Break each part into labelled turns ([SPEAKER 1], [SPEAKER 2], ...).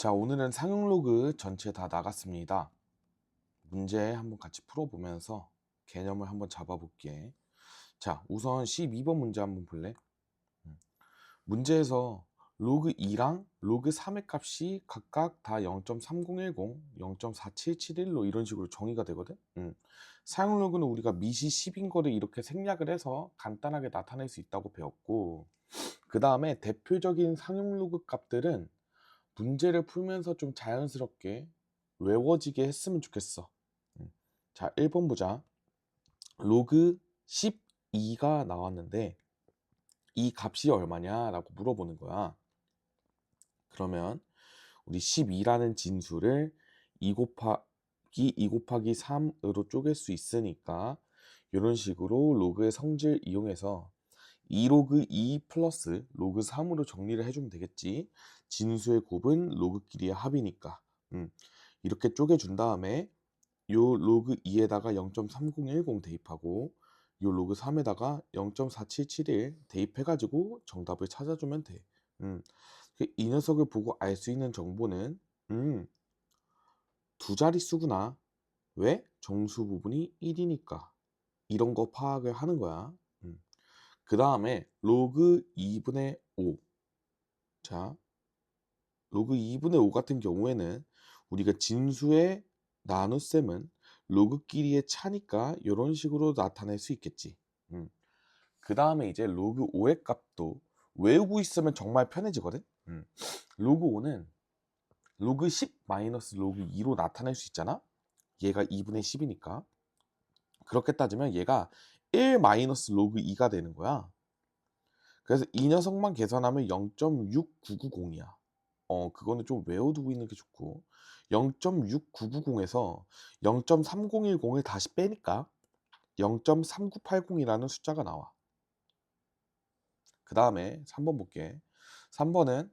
[SPEAKER 1] 자, 오늘은 상용 로그 전체 다 나갔습니다. 문제 한번 같이 풀어보면서 개념을 한번 잡아볼게. 자, 우선 12번 문제 한번 볼래? 음. 문제에서 로그 2랑 로그 3의 값이 각각 다 0.3010, 0.4771로 이런 식으로 정의가 되거든? 사용 로그는 우리가 미시 10인 거를 이렇게 생략을 해서 간단하게 나타낼 수 있다고 배웠고, 그 다음에 대표적인 상용 로그 값들은 문제를 풀면서 좀 자연스럽게 외워지게 했으면 좋겠어. 자, 1번 보자. 로그 12가 나왔는데 이 값이 얼마냐라고 물어보는 거야. 그러면 우리 12라는 진수를 2 곱하기 3으로 쪼갤 수 있으니까 이런 식으로 로그의 성질 이용해서 2로그 2 플러스 로그 3으로 정리를 해주면 되겠지. 진수의 곱은 로그끼리의 합이니까. 이렇게 쪼개준 다음에 요 로그 2에다가 0.3010 대입하고 요 로그 3에다가 0.4771 대입해가지고 정답을 찾아주면 돼. 이 녀석을 보고 알 수 있는 정보는 두 자릿수구나. 왜? 정수 부분이 1이니까. 이런 거 파악을 하는 거야. 그 다음에 로그 2분의 5. 자, 로그 2분의 5 같은 경우에는 우리가 진수의 나눗셈은 로그끼리의 차니까 이런 식으로 나타낼 수 있겠지. 그 다음에 이제 로그 5의 값도 외우고 있으면 정말 편해지거든. 로그 5는 로그 10 마이너스 로그 2로 나타낼 수 있잖아. 얘가 2분의 10이니까. 그렇게 따지면 얘가 1 마이너스 로그 2가 되는 거야. 그래서 이 녀석만 계산하면 0.6990이야. 그거는 좀 외워두고 있는 게 좋고 0.6990에서 0.3010을 다시 빼니까 0.3980이라는 숫자가 나와. 그 다음에 3번 볼게. 3번은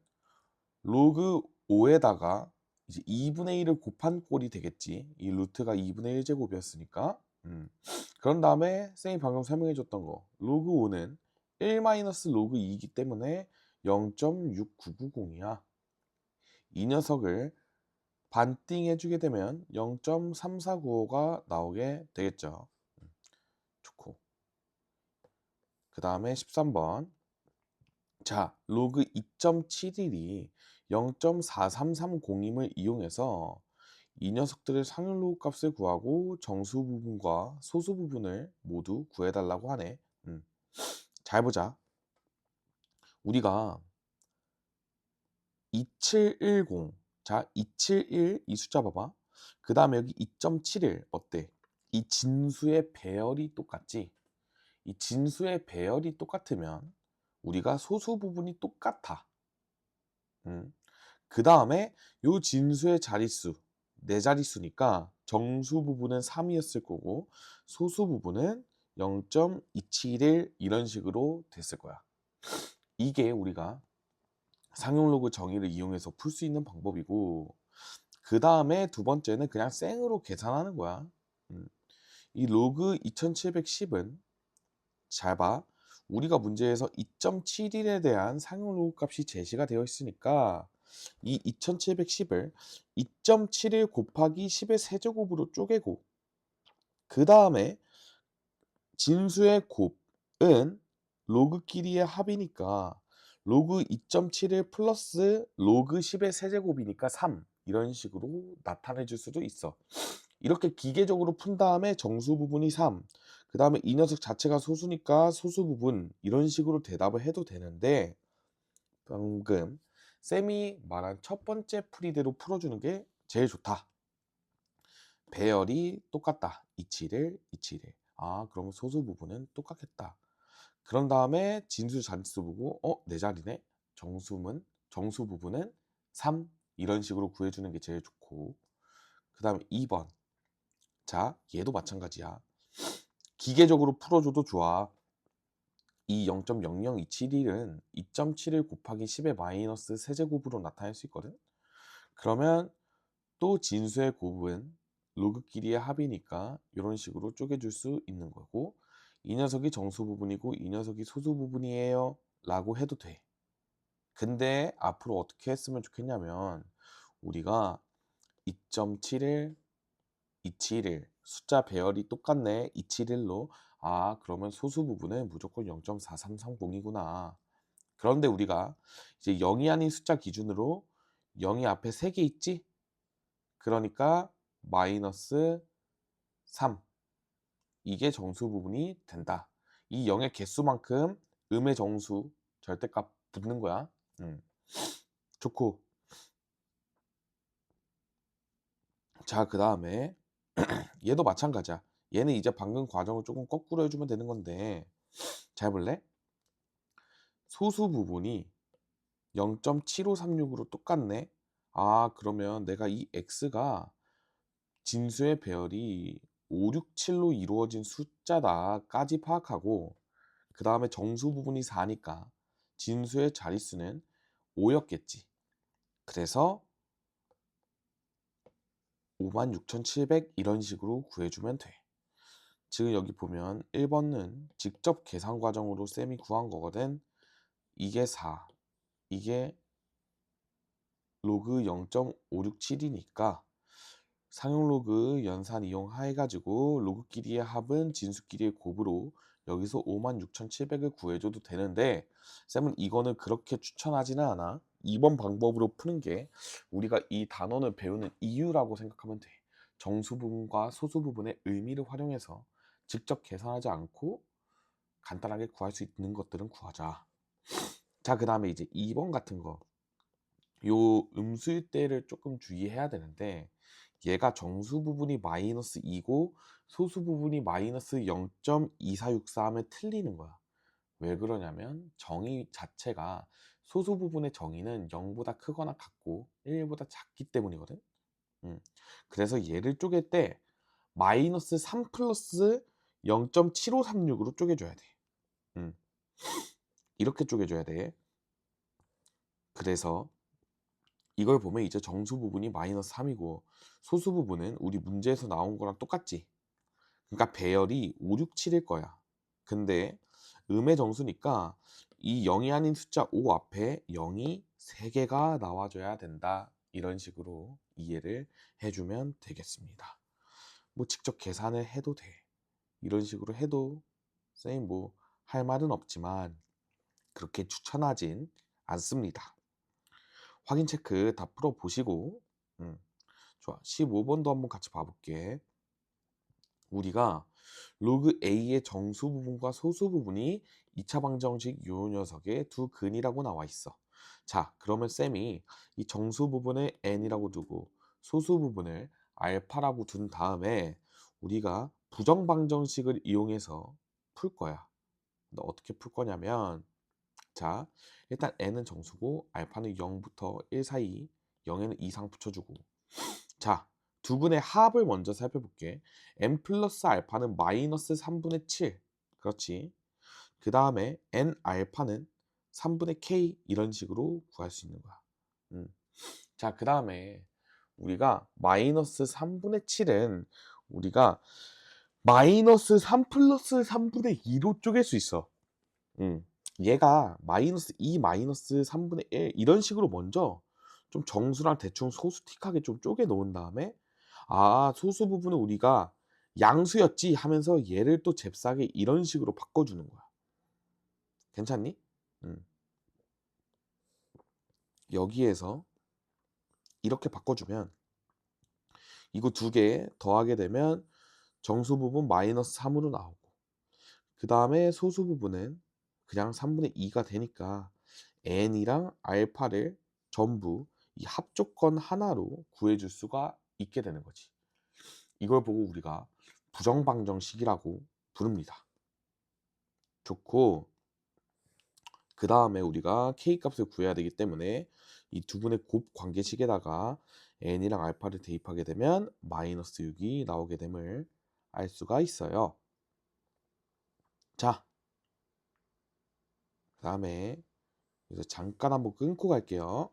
[SPEAKER 1] 로그 5에다가 이제 2분의 1을 곱한 꼴이 되겠지. 이 루트가 2분의 1 제곱이었으니까. 그런 다음에 쌤이 방금 설명해 줬던 거 로그 5는 1 마이너스 로그 2이기 때문에 0.6990이야. 이 녀석을 반띵 해주게 되면 0.3495가 나오게 되겠죠. 좋고. 그 다음에 13번. 자, 로그 2.71이 0.4330임을 이용해서 이 녀석들의 상용 로그 값을 구하고 정수 부분과 소수 부분을 모두 구해달라고 하네. 잘 보자. 우리가 2710, 자, 271 이 숫자 봐봐. 그 다음에 여기 2.71 어때? 이 진수의 배열이 똑같지? 이 진수의 배열이 똑같으면 우리가 소수 부분이 똑같아. 그 다음에 요 진수의 자릿수, 네 자릿수니까 정수 부분은 3이었을 거고 소수 부분은 0.271 이런 식으로 됐을 거야. 이게 우리가 상용 로그 정의를 이용해서 풀 수 있는 방법이고 그 다음에 두 번째는 그냥 생으로 계산하는 거야. 이 로그 2710은 잘 봐. 우리가 문제에서 2.71에 대한 상용 로그 값이 제시가 되어 있으니까 이 2710을 2.71 곱하기 10의 세제곱으로 쪼개고 그 다음에 진수의 곱은 로그끼리의 합이니까 로그 2.71 플러스 로그 10의 세제곱이니까 3 이런 식으로 나타내 줄 수도 있어. 이렇게 기계적으로 푼 다음에 정수 부분이 3, 그 다음에 이 녀석 자체가 소수니까 소수 부분 이런 식으로 대답을 해도 되는데 방금 쌤이 말한 첫 번째 풀이대로 풀어주는 게 제일 좋다. 배열이 똑같다. 271, 271. 아, 그러면 소수 부분은 똑같겠다. 그런 다음에 진수 잔수 보고 네 자리네. 정수 부분은 3 이런 식으로 구해주는 게 제일 좋고 그 다음에 2번. 자, 얘도 마찬가지야. 기계적으로 풀어줘도 좋아. 이 0.00271은 2.71 곱하기 10의 마이너스 세제곱으로 나타낼 수 있거든. 그러면 또 진수의 곱은 로그끼리의 합이니까 이런 식으로 쪼개줄 수 있는 거고 이 녀석이 정수 부분이고 이 녀석이 소수 부분이에요 라고 해도 돼. 근데 앞으로 어떻게 했으면 좋겠냐면 우리가 2.71, 271 숫자 배열이 똑같네. 271로 그러면 소수 부분은 무조건 0.4330이구나. 그런데 우리가 이제 0이 아닌 숫자 기준으로 0이 앞에 3개 있지? 그러니까 마이너스 3 이게 정수 부분이 된다. 이 0의 개수만큼 음의 정수 절대값 붙는 거야. 좋고. 자, 그 다음에 얘도 마찬가지야. 얘는 이제 방금 과정을 조금 거꾸로 해주면 되는 건데 잘 볼래? 소수 부분이 0.7536으로 똑같네. 그러면 내가 이 x가 진수의 배열이 5, 6, 7로 이루어진 숫자다까지 파악하고 그 다음에 정수 부분이 4니까 진수의 자릿수는 5였겠지. 그래서 56,700 이런 식으로 구해주면 돼. 지금 여기 보면 1번은 직접 계산 과정으로 쌤이 구한 거거든. 이게 4, 이게 로그 0.567이니까 상용 로그 연산 이용해가지고 로그끼리의 합은 진수끼리의 곱으로 여기서 56,700을 구해줘도 되는데 쌤은 이거는 그렇게 추천하지는 않아. 2번 방법으로 푸는 게 우리가 이 단원을 배우는 이유라고 생각하면 돼. 정수 부분과 소수 부분의 의미를 활용해서 직접 계산하지 않고 간단하게 구할 수 있는 것들은 구하자. 자, 그 다음에 이제 2번 같은 거. 요 음수일 때를 조금 주의해야 되는데 얘가 정수 부분이 마이너스 2고 소수 부분이 마이너스 0.2464 하면 틀리는 거야. 왜 그러냐면 정의 자체가 소수 부분의 정의는 0보다 크거나 같고 1보다 작기 때문이거든. 그래서 얘를 쪼갤 때 마이너스 3 플러스 0.7536으로 쪼개줘야 돼. 이렇게 쪼개줘야 돼. 그래서 이걸 보면 이제 정수 부분이 마이너스 3이고 소수 부분은 우리 문제에서 나온 거랑 똑같지. 그러니까 배열이 5, 6, 7일 거야. 근데 음의 정수니까 이 0이 아닌 숫자 5 앞에 0이 3개가 나와줘야 된다. 이런 식으로 이해를 해주면 되겠습니다. 뭐 직접 계산을 해도 돼. 이런 식으로 해도 쌤 뭐 할 말은 없지만 그렇게 추천하진 않습니다. 확인 체크 다 풀어보시고 좋아. 15번도 한번 같이 봐볼게. 우리가 로그 A의 정수 부분과 소수 부분이 2차 방정식 요 녀석의 두 근이라고 나와 있어. 자, 그러면 쌤이 이 정수 부분을 n이라고 두고 소수 부분을 알파라고 둔 다음에 우리가 부정 방정식을 이용해서 풀 거야. 너 어떻게 풀 거냐면 자, 일단 n은 정수고 알파는 0부터 1 사이 0에는 이상 붙여주고 자, 두 분의 합을 먼저 살펴볼게. n 플러스 알파는 마이너스 3분의 7. 그렇지. 그 다음에 n 알파는 3분의 k 이런 식으로 구할 수 있는 거야. 자, 그 다음에 우리가 마이너스 3분의 7은 우리가 마이너스 3 플러스 3분의 2로 쪼갤 수 있어. 얘가 마이너스 2 마이너스 3분의 1 이런 식으로 먼저 좀 정수랑 대충 소수틱하게 좀 쪼개 놓은 다음에 소수 부분은 우리가 양수였지 하면서 얘를 또 잽싸게 이런 식으로 바꿔주는 거야. 괜찮니? 여기에서 이렇게 바꿔주면 이거 두 개 더하게 되면 정수 부분 마이너스 3으로 나오고 그 다음에 소수 부분은 그냥 3분의 2가 되니까 n이랑 알파를 전부 이 합조건 하나로 구해줄 수가 있게 되는 거지. 이걸 보고 우리가 부정방정식이라고 부릅니다. 좋고 그 다음에 우리가 K값을 구해야 되기 때문에 이 두 분의 곱 관계식에다가 n이랑 알파를 대입하게 되면 마이너스 6이 나오게 됨을 알 수가 있어요. 자, 그 다음에 잠깐 한번 끊고 갈게요.